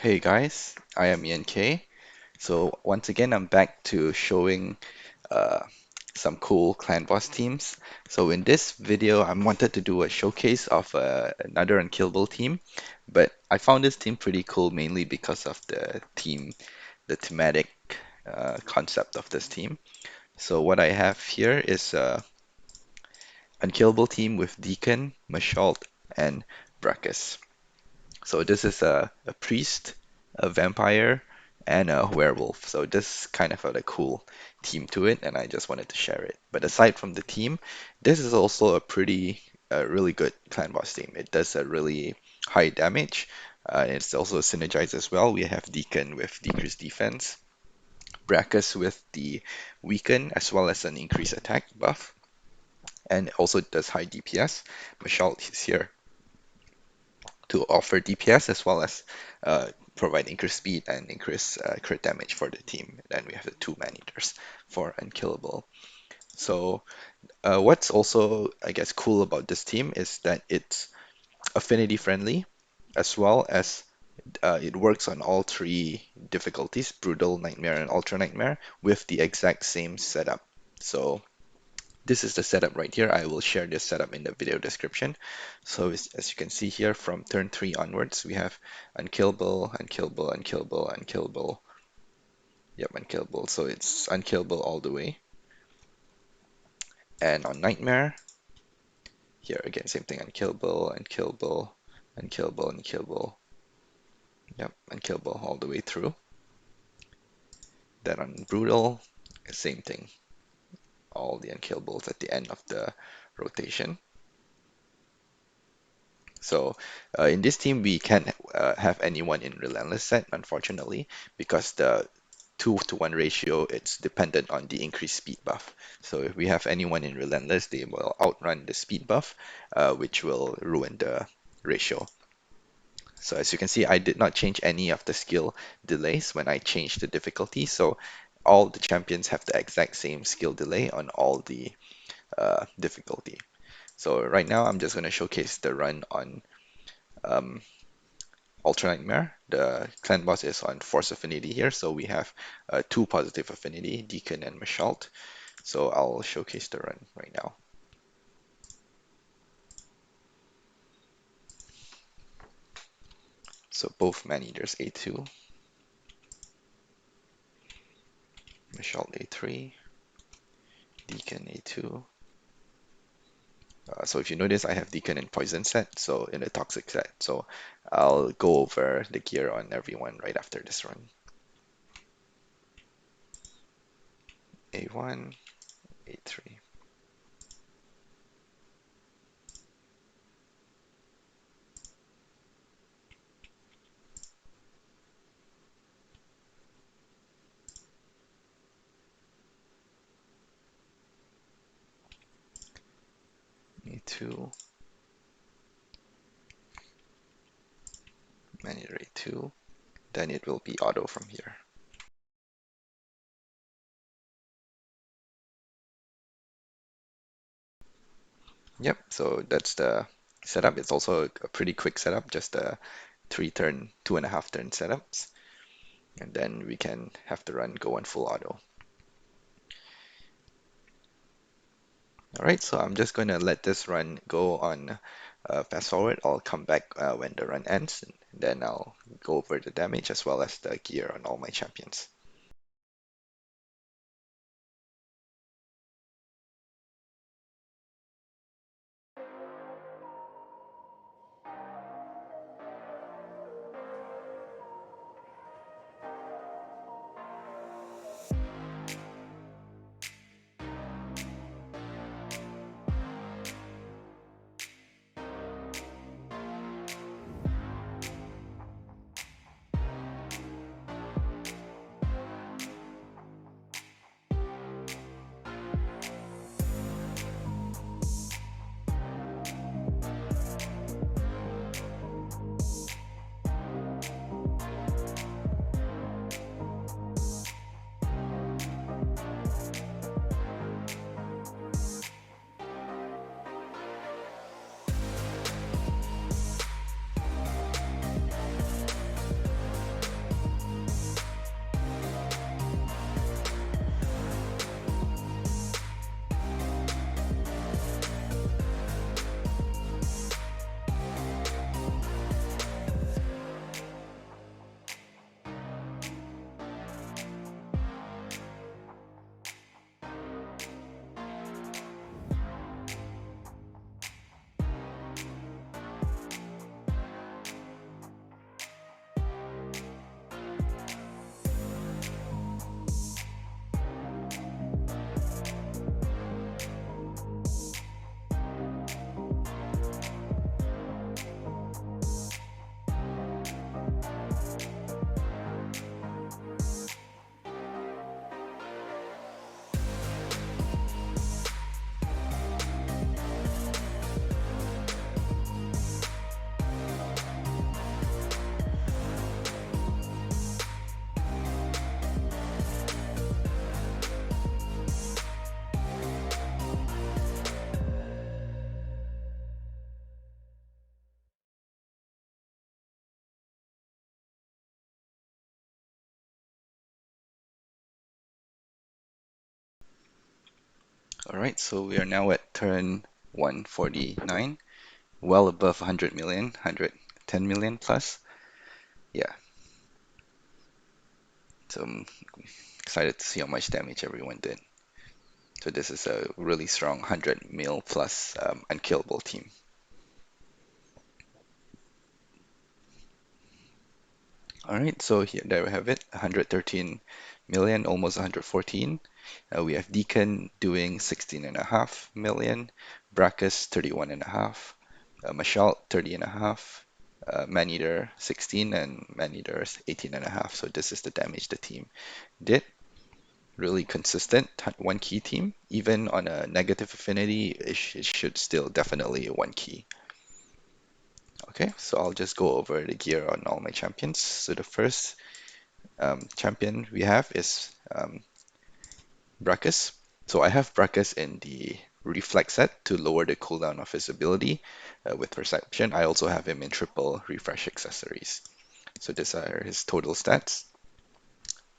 Hey guys, I am Ian K. So once again, I'm back to showing uh, some cool clan boss teams. So in this video, I wanted to do a showcase of another unkillable team, but I found this team pretty cool mainly because of the thematic concept of this team. So what I have here is a unkillable team with Deacon, Mashalt, and Brakus. So this is a priest, a vampire, and a werewolf. So this kind of had a cool team to it, and I just wanted to share it. But aside from the team, this is also a really good clan boss team. It does a really high damage. It's also synergized as well. We have Deacon with decreased defense, Brakus with the weaken as well as an increased attack buff, and also does high DPS. Michelle is here to offer DPS as well as provide increased speed and increased crit damage for the team. Then we have the two man-eaters for unkillable. So what's also, I guess, cool about this team is that it's affinity friendly as well as it works on all three difficulties, Brutal, Nightmare, and Ultra Nightmare, with the exact same setup. So this is the setup right here. I will share this setup in the video description. So as you can see here, from turn 3 onwards, we have unkillable, unkillable, unkillable, unkillable. Yep, unkillable. So it's unkillable all the way. And on Nightmare, here again, same thing, unkillable, unkillable, unkillable, unkillable. Yep, unkillable all the way through. Then on Brutal, same thing. All the unkillables at the end of the rotation. So in this team, we can't have anyone in Relentless set, unfortunately, because the 2-to-1 ratio, it's dependent on the increased speed buff. So if we have anyone in Relentless, they will outrun the speed buff, which will ruin the ratio. So as you can see, I did not change any of the skill delays when I changed the difficulty. So all the champions have the exact same skill delay on all the difficulty. So right now, I'm just going to showcase the run on um, Ultra Nightmare. The clan boss is on Force Affinity here, so we have two positive affinity, Deacon and Mashalt. So I'll showcase the run right now. So both man-eaters A2, Mashalt A3, Deacon A2. So if you notice, I have Deacon in Poison set, so in the Toxic set. So I'll go over the gear on everyone right after this run. A1, A3. A2, man-eater A2. Then it will be auto from here. Yep, so that's the setup. It's also a pretty quick setup, just a 3-turn, 2.5-turn setups. And then we can have the run go on full auto. All right, so I'm just going to let this run go on fast forward. I'll come back when the run ends, and then I'll go over the damage as well as the gear on all my champions. All right, so we are now at turn 149, well above 100 million, 110 million plus. Yeah, so I'm excited to see how much damage everyone did. So this is a really strong 100 mil plus unkillable team. All right, so here there we have it, 113 million, almost 114. We have Deacon doing 16.5 million, Brakus 31 and a half, Mashal 30 and a half, Maneater 16, and Maneater 18 and a half. So this is the damage the team did. Really consistent, one key team. Even on a negative affinity, it should still definitely one key. Okay, so I'll just go over the gear on all my champions. So the first champion we have is Brakus. So I have Brakus in the reflex set to lower the cooldown of his ability with perception. I also have him in triple refresh accessories. So these are his total stats.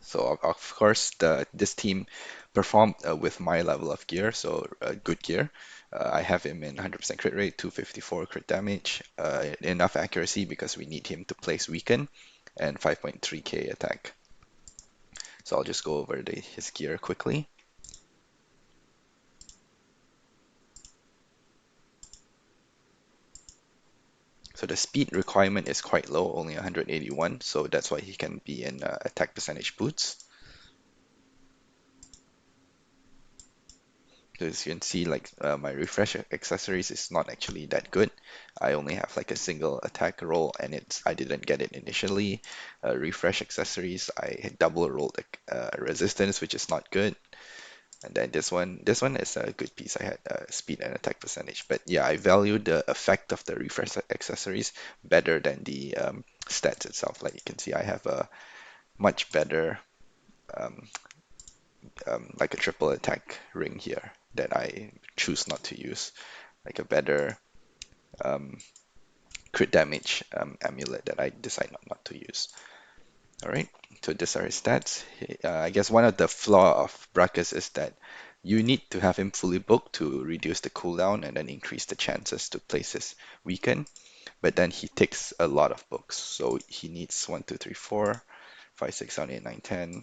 So of course this team performed with my level of gear, so good gear. I have him in 100% crit rate, 254 crit damage, enough accuracy because we need him to place weaken, and 5.3k attack. So I'll just go over his gear quickly. So the speed requirement is quite low, only 181, so that's why he can be in attack percentage boots. So as you can see, like my refresh accessories is not actually that good. I only have like a single attack roll, and I didn't get it initially. Refresh accessories, I had double rolled resistance, which is not good. And then this one is a good piece. I had speed and attack percentage, but yeah, I value the effect of the refresh accessories better than the stats itself. Like you can see, I have a much better um, like a triple attack ring here that I choose not to use, like a better um, crit damage amulet that I decide not to use. All right, so these are his stats. I guess one of the flaw of Brakus is that you need to have him fully booked to reduce the cooldown and then increase the chances to place his weaken. But then he takes a lot of books, so he needs 1, 2, 3, 4, 5, 6, 7, 8, 9, 10,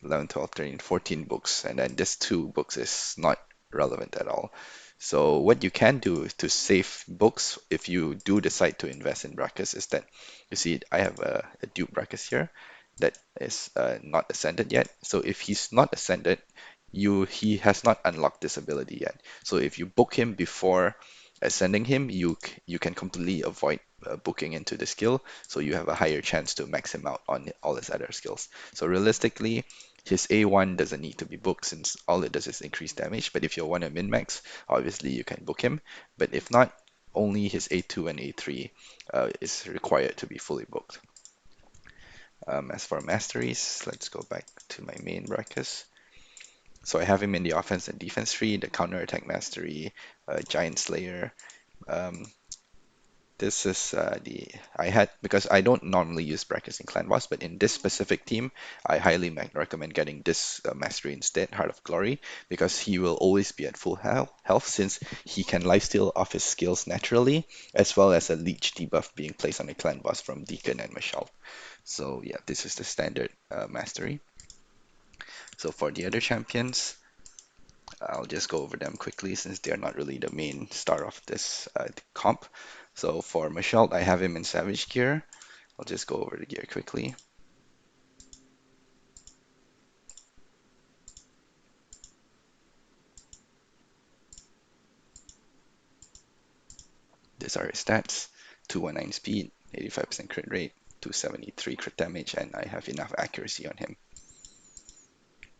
11, 12, 13, 14 books, and then this two books is not relevant at all. So what you can do to save books if you do decide to invest in Brakus is that you see I have a Duke Brakus here that is not ascended yet. So if he's not ascended, he has not unlocked this ability yet. So if you book him before ascending him, you can completely avoid booking into the skill, so you have a higher chance to max him out on all his other skills. So realistically, his A1 doesn't need to be booked since all it does is increase damage. But if you want to min-max, obviously you can book him. But if not, only his A2 and A3 is required to be fully booked. As for masteries, let's go back to my main Brakus. So I have him in the offense and defense tree, the counter attack mastery, Giant Slayer. Um, this is the I had because I don't normally use Brakus in Clan Boss, but in this specific team, I highly recommend getting this mastery instead, Heart of Glory, because he will always be at full health since he can lifesteal off his skills naturally, as well as a leech debuff being placed on a Clan Boss from Deacon and Mashal. So yeah, this is the standard mastery. So for the other champions, I'll just go over them quickly since they're not really the main star of this comp. So for Michelle, I have him in Savage gear. I'll just go over the gear quickly. These are his stats: 219 speed, 85% crit rate, 273 crit damage, and I have enough accuracy on him.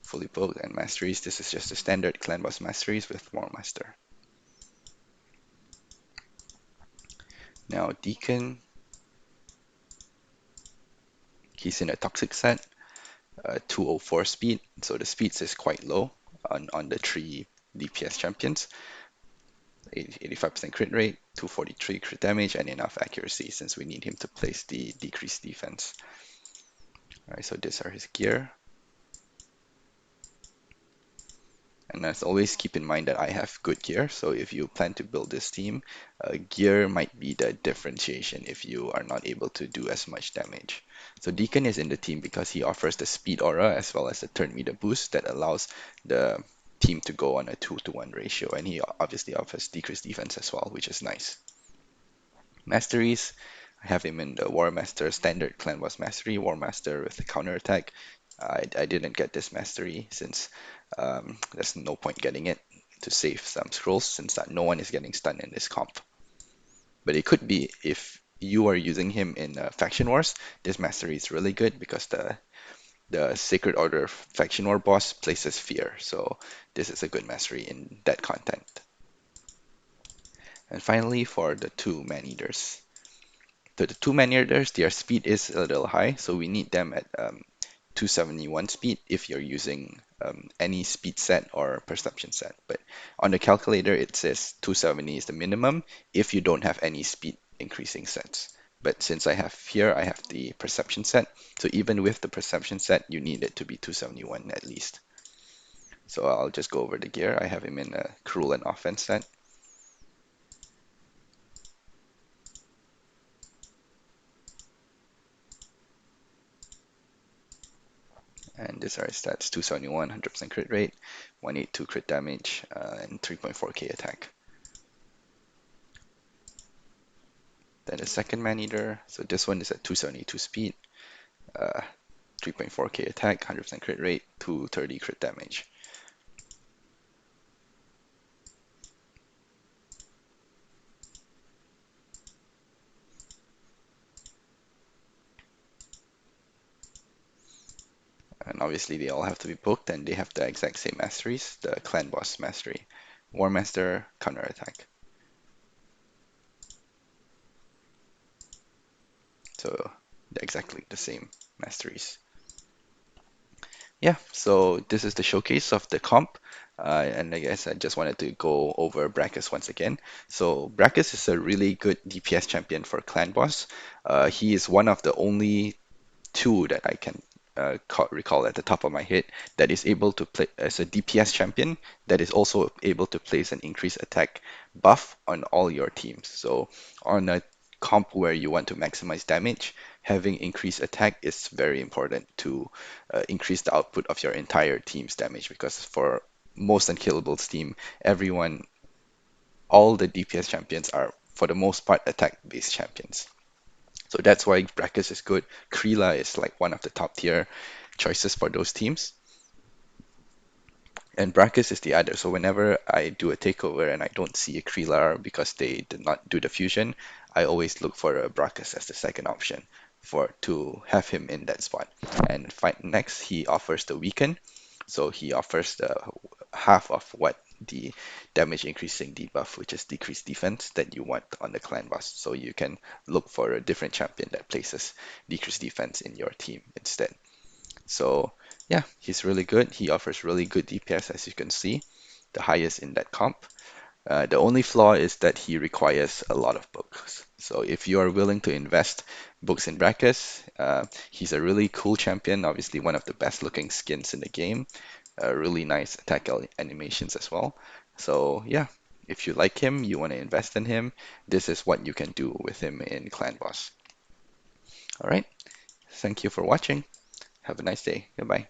Fully booked and masteries. This is just the standard clan boss masteries with War Master. Now Deacon, he's in a toxic set, 204 speed, so the speeds is quite low on the three DPS champions. 85% crit rate, 243 crit damage, and enough accuracy since we need him to place the decreased defense. All right, so these are his gear. And as always, keep in mind that I have good gear, so if you plan to build this team, gear might be the differentiation if you are not able to do as much damage. So Deacon is in the team because he offers the speed aura as well as the turn meter boost that allows the team to go on a 2-to-1 ratio, and he obviously offers decreased defense as well, which is nice. Masteries, I have him in the War Master standard clan boss mastery, War Master with the counter attack. I didn't get this mastery since there's no point getting it to save some scrolls since that no one is getting stunned in this comp. But it could be if you are using him in Faction Wars, this mastery is really good because the Sacred Order Faction War boss places fear, so this is a good mastery in that content. And finally, for the two man-eaters. So the two man-eaters, their speed is a little high, so we need them at 271 speed if you're using any speed set or perception set. But on the calculator, it says 270 is the minimum if you don't have any speed increasing sets. But since I have here, I have the perception set. So even with the perception set, you need it to be 271 at least. So I'll just go over the gear. I have him in a cruel and offense set. And these are his stats: 271, 100% crit rate, 182 crit damage, and 3.4k attack. Then the second man-eater, so this one is at 272 speed, 3.4k attack, 100% crit rate, 230 crit damage. And obviously they all have to be booked and they have the exact same masteries, the clan boss mastery. War Master, counter attack. So exactly the same masteries. Yeah, so this is the showcase of the comp. And I guess I just wanted to go over Brakus once again. So Brakus is a really good DPS champion for Clan Boss. He is one of the only two that I can recall at the top of my head that is able to play as a DPS champion that is also able to place an increased attack buff on all your teams. So on a comp where you want to maximize damage, having increased attack is very important to increase the output of your entire team's damage because for most unkillables team, everyone, all the DPS champions are for the most part attack-based champions. So that's why Brakus is good. Krila is like one of the top tier choices for those teams. And Brakus is the other. So whenever I do a takeover and I don't see a Krila because they did not do the fusion, I always look for a Brakus as the second option for to have him in that spot. And next, he offers the weaken. So he offers the half of what the damage increasing debuff, which is decreased defense that you want on the clan boss. So you can look for a different champion that places decreased defense in your team instead. So yeah, he's really good. He offers really good DPS as you can see, the highest in that comp. The only flaw is that he requires a lot of books. So if you are willing to invest books in Brakus, he's a really cool champion, obviously one of the best looking skins in the game. Really nice attack animations as well. So yeah, if you like him, you want to invest in him, this is what you can do with him in Clan Boss. All right, thank you for watching. Have a nice day. Goodbye.